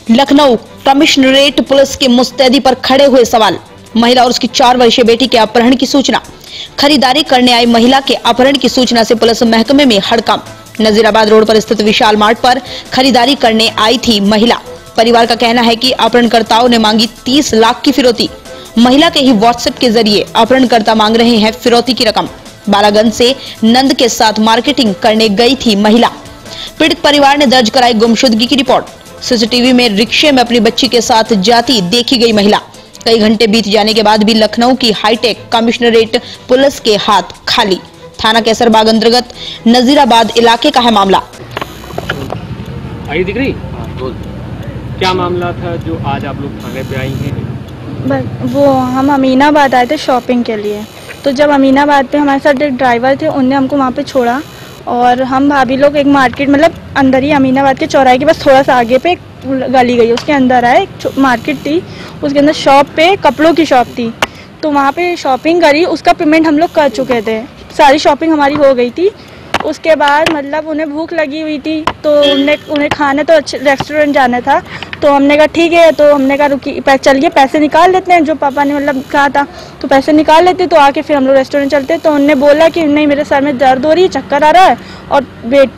Lucknow commissionerate police की मुस्तैदी पर खड़े हुए सवाल। महिला और उसकी 4 वर्षीय बेटी के अपहरण की सूचना। खरीदारी करने आई महिला के अपहरण की सूचना से पुलिस महकमे में हड़कंप। नजीराबाद रोड पर स्थित विशाल मार्ट पर खरीदारी करने आई थी महिला। परिवार का कहना है कि अपहरणकर्ताओं ने मांगी 30 लाख की फिरौती। महिला के ही व्हाट्सएप के जरिए अपहरणकर्ता मांग रहे हैं फिरौती की रकम। बालागंज से नंद के साथ मार्केटिंग करने गई थी महिला। पीड़ित परिवार ने दर्ज कराई गुमशुदगी की रिपोर्ट। सीसीटीवी में रिक्शे में अपनी बच्ची के साथ जाती देखी गई महिला। कई घंटे बीत जाने के बाद भी लखनऊ की हाईटेक कमिश्नरेट पुलिस के हाथ खाली। थाना कैसरबाग अंतर्गत नजीराबाद इलाके का है मामला। आई दिख रही? क्या मामला था जो आज आप लोग थाने पे आई हैं? वो हम अमीनाबाद आए थे शॉपिंग के लिए, तो जब अमीनाबाद पे हमारे साथ एक ड्राइवर थे, उनने हमको वहाँ पे छोड़ा और हम भाभी लोग एक मार्केट मतलब अंदर ही अमीनाबाद के चौराहे के बस थोड़ा सा आगे पे गली गई, उसके अंदर आए, एक मार्केट थी, उसके अंदर शॉप पे कपड़ों की शॉप थी, तो वहाँ पे शॉपिंग करी। उसका पेमेंट हम लोग कर चुके थे, सारी शॉपिंग हमारी हो गई थी। उसके बाद मतलब उन्हें भूख लगी हुई थी, तो उन्हें खाने तो अच्छे रेस्टोरेंट जाना था, तो हमने कहा ठीक है, तो हमने कहा रुकी चलिए पैसे निकाल लेते हैं, जो पापा ने मतलब कहा था तो पैसे निकाल लेते, तो आके फिर हम लोग रेस्टोरेंट चलते। तो उन्होंने बोला कि नहीं मेरे सर में दर्द हो रही है, चक्कर आ रहा है, और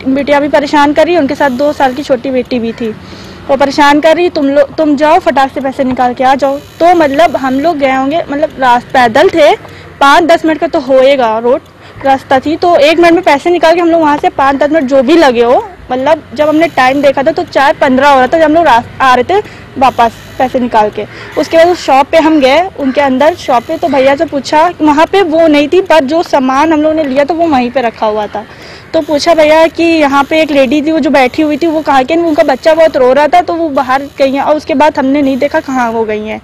बेटियाँ भी परेशान कर रही है, उनके साथ 2 साल की छोटी बेटी भी थी, वो परेशान कर रही, तुम जाओ फटाक से पैसे निकाल के आ जाओ। तो मतलब हम लोग गए होंगे, मतलब पैदल थे, 5-10 मिनट का तो होएगा रोड रास्ता थी, तो 1 मिनट में पैसे निकाल के हम लोग वहाँ से 5-10 मिनट जो भी लगे हो, मतलब जब हमने टाइम देखा था तो 4:15 हो रहा था जब हम लोग आ रहे थे वापस पैसे निकाल के। उसके बाद उस शॉप पे हम गए, उनके अंदर शॉप पे, तो भैया से पूछा, वहाँ पे वो नहीं थी, पर जो सामान हम लोग ने लिया तो वो वहीं पे रखा हुआ था। तो पूछा भैया कि यहाँ पे एक लेडी थी वो जो बैठी हुई थी, वो कहाँ के, उनका बच्चा बहुत रो रहा था, तो वो बाहर गई हैं, और उसके बाद हमने नहीं देखा कहाँ हो गई हैं।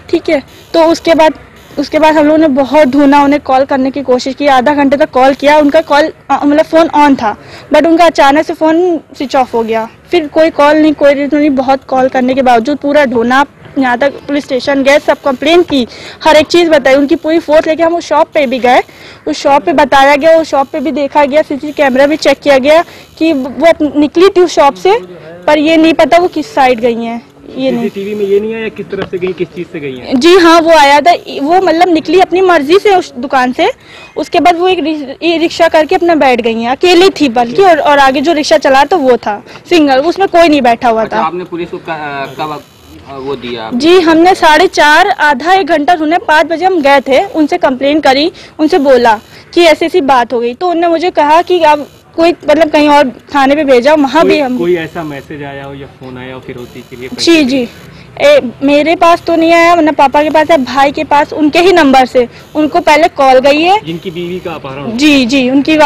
ठीक है, तो उसके बाद हम लोगों ने बहुत ढूंढा, उन्हें कॉल करने की कोशिश की, आधा घंटे तक कॉल किया, उनका कॉल मतलब फ़ोन ऑन था, बट उनका अचानक से फ़ोन स्विच ऑफ हो गया। फिर कोई कॉल नहीं, कोई रिप्लाई नहीं, बहुत कॉल करने के बावजूद पूरा ढूंढा, यहाँ तक पुलिस स्टेशन गए, सब कंप्लेन की, हर एक चीज़ बताई, उनकी पूरी फोर्स लेके हम उस शॉप पे भी गए, उस शॉप पे बताया गया, उस शॉप पे भी देखा गया, सीसीटीवी कैमरा भी चेक किया गया कि वो निकली थी उस शॉप से, पर ये नहीं पता वो किस साइड गई हैं। ये नहीं, सीसीटीवी में ये नहीं आया किस तरफ से गई, किस चीज से गई है? जी हाँ, वो आया था, वो मतलब निकली अपनी मर्जी से उस दुकान से, उसके बाद वो एक रिक्शा करके अपना बैठ गई हैं, अकेली थी बल्कि, और आगे जो रिक्शा चला तो वो था सिंगल, उसमें कोई नहीं बैठा हुआ था। आपने पुलिस को कब वो दिया? जी हमने 4:30 आधा 1 घंटा सुने, 5 बजे हम गए थे, उनसे कंप्लेन करी, उनसे बोला कि ऐसी बात हो गई, तो उन्होंने मुझे कहा कि अब कोई मतलब कहीं और थाने पे भेजा, वहाँ भी हम कोई ऐसा मैसेज आया हो या फोन आया हो फिरौती के लिए? जी मेरे पास तो नहीं आया, मतलब पापा के पास है, भाई के पास, उनके ही नंबर से उनको पहले कॉल गई है, जिनकी बीवी का अपहरण। जी उनकी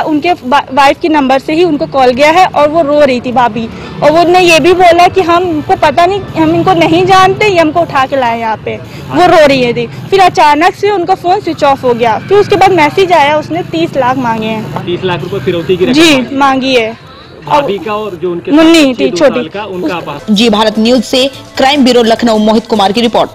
उनके वाइफ के नंबर से ही उनको कॉल गया है, और वो रो रही थी भाभी, और वो ने ये भी बोला कि हमको पता नहीं, हम इनको नहीं जानते, ये हमको उठा के लाए यहाँ पे, वो रो रही थी। फिर अचानक से उनका फोन स्विच ऑफ हो गया, फिर उसके बाद मैसेज आया, उसने 30 लाख मांगे हैं। 30 लाख रुपए फिरौती की जी मांगी है, भाभी का और जो उनके मुन्नी थी छोटी उनका जी भारत न्यूज से क्राइम ब्यूरो लखनऊ मोहित कुमार की रिपोर्ट।